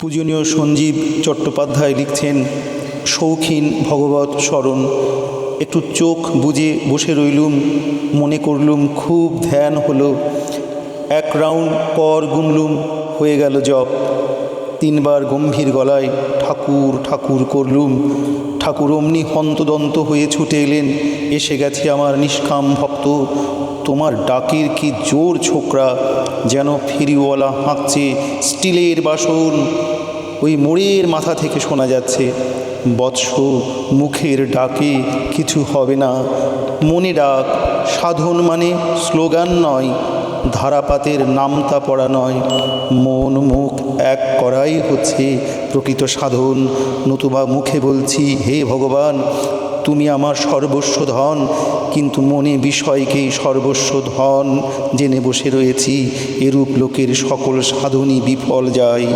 পূজনীয় সঞ্জীব চট্টোপাধ্যায় লিখছেন, শৌখিন ভগবৎ স্মরণ। একটু চোখ বুজে বসে রইলুম, মনে করলুম খুব ধ্যান হলো। 1 রাউন্ড পর গুনলুম, হয়ে গেল জপ। 3 বার গম্ভীর গলায় ঠাকুর ঠাকুর করলুম। ঠাকুর অমনি হন্তদন্ত হয়ে ছুটে এলেন। এসে গেছে আমার নিষ্কাম ভক্ত, তোমার ডাকের কি জোর ছোকরা, যেন ফেরিওয়ালা হাঁকছে স্টিলের বাসন। ওই মোড়ের মাথা থেকে শোনা যাচ্ছে, বৎস মুখের ডাকে কিছু হবে না, মনে ডাক। সাধন মানে স্লোগান নয়, ধারাপাতের নামতা পড়া নয়, মন মুখ এক করাই হচ্ছে প্রকৃত সাধন। নতুবা মুখে বলছি, হে ভগবান তুমি আমার সর্বস্ব ধন, কিন্তু মনে বিষয়কেই সর্বস্ব ধন জেনে বসে রয়েছি। এরূপ লোকের সকল সাধনই বিফল যায়।